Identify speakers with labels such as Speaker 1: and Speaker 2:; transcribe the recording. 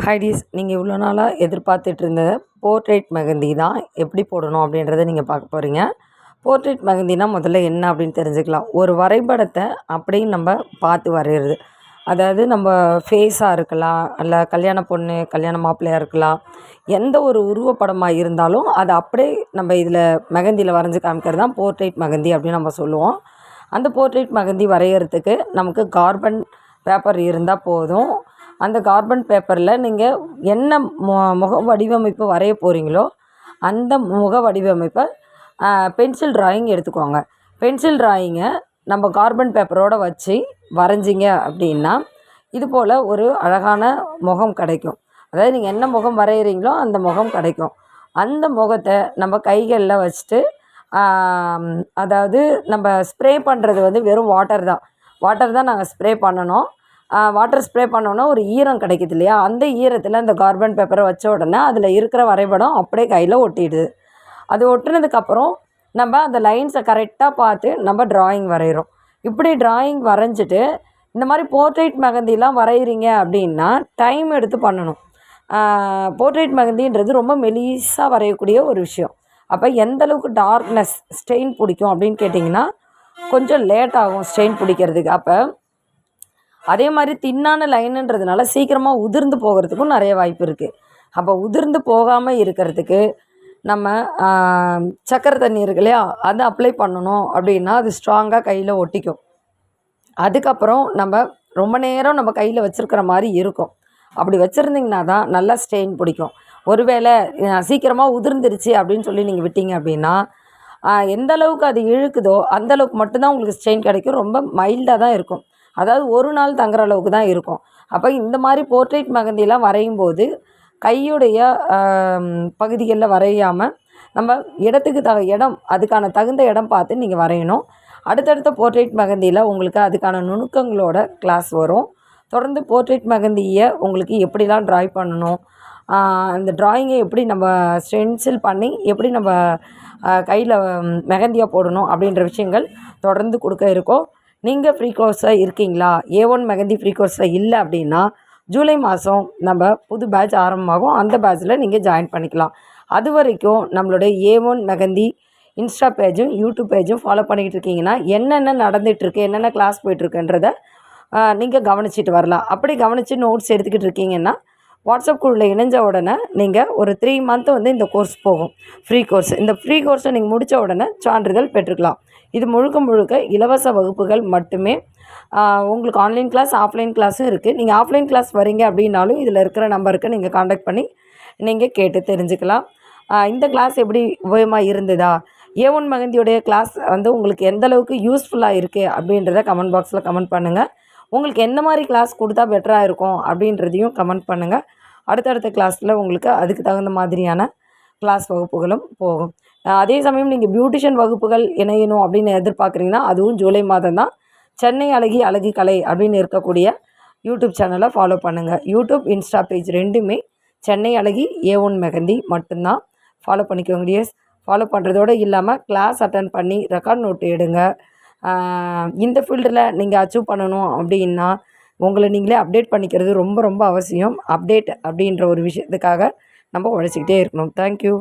Speaker 1: ஹைடிஸ் நீங்கள் இவ்வளோ நாளாக எதிர்பார்த்துட்டு இருந்த போர்ட்ரேட் மெஹந்தி தான் எப்படி போடணும் அப்படின்றத நீங்கள் பார்க்க போகிறீங்க. போர்ட்ரேட் மெஹந்தினா முதல்ல என்ன அப்படின்னு தெரிஞ்சுக்கலாம். ஒரு வரைபடத்தை அப்படியே நம்ம பார்த்து வரைகிறது. அதாவது நம்ம ஃபேஸாக இருக்கலாம், இல்லை கல்யாண பொண்ணு கல்யாண மாப்பிள்ளையாக இருக்கலாம். எந்த ஒரு உருவப்படமாக இருந்தாலும் அதை அப்படியே நம்ம இதில் மெஹந்தியில் வரைஞ்சி காமிக்கிறது தான் போர்ட்ரேட் மெஹந்தி அப்படின்னு நம்ம சொல்லுவோம். அந்த போர்ட்ரேட் மெஹந்தி வரைகிறதுக்கு நமக்கு கார்பன் பேப்பர் இருந்தால் போதும். அந்த கார்பன் பேப்பரில் நீங்கள் என்ன முக வடிவமைப்பு வரைய போகிறீங்களோ அந்த முக வடிவமைப்பை பென்சில் ட்ராயிங் எடுத்துக்கோங்க. பென்சில் ட்ராயிங்கை நம்ம கார்பன் பேப்பரோடு வச்சு வரைஞ்சிங்க அப்படின்னா இது போல் ஒரு அழகான முகம் கிடைக்கும். அதாவது நீங்கள் என்ன முகம் வரைகிறீங்களோ அந்த முகம் கிடைக்கும். அந்த முகத்தை நம்ம கைகளில் வச்சுட்டு அதாவது நம்ம ஸ்ப்ரே பண்ணுறது வந்து வெறும் வாட்டர் தான் நாங்கள் ஸ்ப்ரே பண்ணணும். வாட்டர் ஸ்ப்ரே பண்ணோன்னா ஒரு ஈரம் கிடைக்குது இல்லையா, அந்த ஈரத்தில் அந்த கார்பன் பேப்பரை வச்ச உடனே அதில் இருக்கிற வரைபடம் அப்படியே கையில் ஒட்டிடுது. அது ஒட்டினதுக்கப்புறம் நம்ம அந்த லைன்ஸை கரெக்டாக பார்த்து நம்ம ட்ராயிங் வரைகிறோம். இப்படி ட்ராயிங் வரைஞ்சிட்டு இந்த மாதிரி போர்ட்ரேட் மெஹந்திலாம் வரைகிறீங்க அப்படின்னா டைம் எடுத்து பண்ணணும். போர்ட்ரேட் மெஹந்தின்றது ரொம்ப மெலிசாக வரையக்கூடிய ஒரு விஷயம். அப்போ எந்தளவுக்கு டார்க்னஸ் ஸ்டெயின் பிடிக்கும் அப்படின்னு கேட்டிங்கன்னா கொஞ்சம் லேட் ஆகும் ஸ்டெயின் பிடிக்கிறதுக்கு. அப்போ அதே மாதிரி தின்னான லைனுன்றதுனால சீக்கிரமாக உதிர்ந்து போகிறதுக்கும் நிறைய வாய்ப்பு இருக்குது. அப்போ உதிர்ந்து போகாமல் இருக்கிறதுக்கு நம்ம சக்கரை தண்ணி இருக்கு இல்லையா, அதை அப்ளை பண்ணணும். அப்படின்னா அது ஸ்ட்ராங்காக கையில் ஒட்டிக்கும். அதுக்கப்புறம் நம்ம ரொம்ப நேரம் நம்ம கையில் வச்சுருக்கிற மாதிரி இருக்கும். அப்படி வச்சுருந்திங்கன்னா தான் நல்லா ஸ்டெயின் பிடிக்கும். ஒருவேளை சீக்கிரமாக உதிர்ந்துருச்சு அப்படின்னு சொல்லி நீங்கள் விட்டீங்க அப்படின்னா எந்த அளவுக்கு அது இழுக்குதோ அந்தளவுக்கு மட்டும்தான் உங்களுக்கு ஸ்டெயின் கிடைக்கும். ரொம்ப மைல்டாக தான் இருக்கும். அதாவது ஒரு நாள் தங்குற அளவுக்கு தான் இருக்கும். அப்போ இந்த மாதிரி போர்ட்ரேட் மெஹந்திலாம் வரையும் போது கையுடைய பகுதிகளில் வரையாமல் நம்ம இடத்துக்கு இடம் அதுக்கான தகுந்த இடம் பார்த்து நீங்கள் வரையணும். அடுத்தடுத்த போர்ட்ரேட் மெஹந்தியில் உங்களுக்கு அதுக்கான நுணுக்கங்களோட கிளாஸ் வரும். தொடர்ந்து போர்ட்ரேட் மெஹந்தியை உங்களுக்கு எப்படிலாம் ட்ராய் பண்ணணும், அந்த ட்ராயிங்கை எப்படி நம்ம ஸ்டென்சில் பண்ணி எப்படி நம்ம கையில் மெஹந்தியாக போடணும் அப்படின்ற விஷயங்கள் தொடர்ந்து கொடுக்க இருக்கோம். நீங்கள் ஃப்ரீ கோர்ஸில் இருக்கீங்களா, A1 மெஹந்தி ஃப்ரீ கோர்ஸில் இல்லை அப்படின்னா ஜூலை மாதம் நம்ம புது பேட்ச் ஆரம்பமாகும். அந்த பேட்சில் நீங்கள் ஜாயின் பண்ணிக்கலாம். அது வரைக்கும் நம்மளுடைய A1 மெஹந்தி இன்ஸ்டா பேஜும் யூடியூப் பேஜும் ஃபாலோ பண்ணிக்கிட்டு இருக்கீங்கன்னா என்னென்ன நடந்துகிட்ருக்கு, என்னென்ன கிளாஸ் போய்ட்டுருக்குன்றதை நீங்கள் கவனிச்சிட்டு வரலாம். அப்படி கவனித்து நோட்ஸ் எடுத்துக்கிட்டு இருக்கீங்கன்னா வாட்ஸ்அப் குழுவில் இணைஞ்ச உடனே நீங்கள் ஒரு 3 மந்த்து வந்து இந்த கோர்ஸ் போகும், ஃப்ரீ கோர்ஸ். இந்த ஃப்ரீ கோர்ஸை நீங்கள் முடித்த உடனே சான்றிதழ் பெற்றுக்கலாம். இது முழுக்க இலவச வகுப்புகள் மட்டுமே. உங்களுக்கு ஆன்லைன் கிளாஸ் ஆஃப்லைன் கிளாஸும் இருக்குது. நீங்கள் ஆஃப்லைன் கிளாஸ் வரீங்க அப்படின்னாலும் இதில் இருக்கிற நம்பருக்கு நீங்கள் காண்டாக்ட் பண்ணி நீங்கள் கேட்டு தெரிஞ்சுக்கலாம். இந்த கிளாஸ் எப்படி உபயோகமாக இருந்ததா, A1 மெஹந்தியோடைய கிளாஸ் வந்து உங்களுக்கு எந்த அளவுக்கு யூஸ்ஃபுல்லாக இருக்குது அப்படின்றத கமெண்ட் பாக்ஸில் கமெண்ட் பண்ணுங்கள். உங்களுக்கு எந்த மாதிரி கிளாஸ் கொடுத்தா பெட்டராக இருக்கும் அப்படின்றதையும் கமெண்ட் பண்ணுங்கள். அடுத்தடுத்த கிளாஸில் உங்களுக்கு அதுக்கு தகுந்த மாதிரியான கிளாஸ் வகுப்புகளும் போகும். அதே சமயம் நீங்கள் பியூட்டிஷியன் வகுப்புகள் இணையணும் அப்படின்னு எதிர்பார்க்குறீங்கன்னா அதுவும் ஜூலை மாதம் தான். சென்னை அழகி கலை அப்படின்னு இருக்கக்கூடிய யூடியூப் சேனலை ஃபாலோ பண்ணுங்கள். யூடியூப் இன்ஸ்டா பேஜ் ரெண்டுமே சென்னை அழகி A1 மெஹந்தி மட்டும்தான். ஃபாலோ பண்ணிக்கோங்க டியர்ஸ். ஃபாலோ பண்ணுறதோடு இல்லாமல் கிளாஸ் அட்டன் பண்ணி ரெக்கார்ட் நோட்டு எடுங்க. இந்த ஃபீல்டில் நீங்கள் அச்சீவ் பண்ணணும் அப்படின்னா உங்களை நீங்களே அப்டேட் பண்ணிக்கிறது ரொம்ப அவசியம். அப்டேட் அப்படின்ற ஒரு விஷயத்துக்காக நம்ம உழைச்சிக்கிட்டே இருக்கணும். தேங்க்யூ.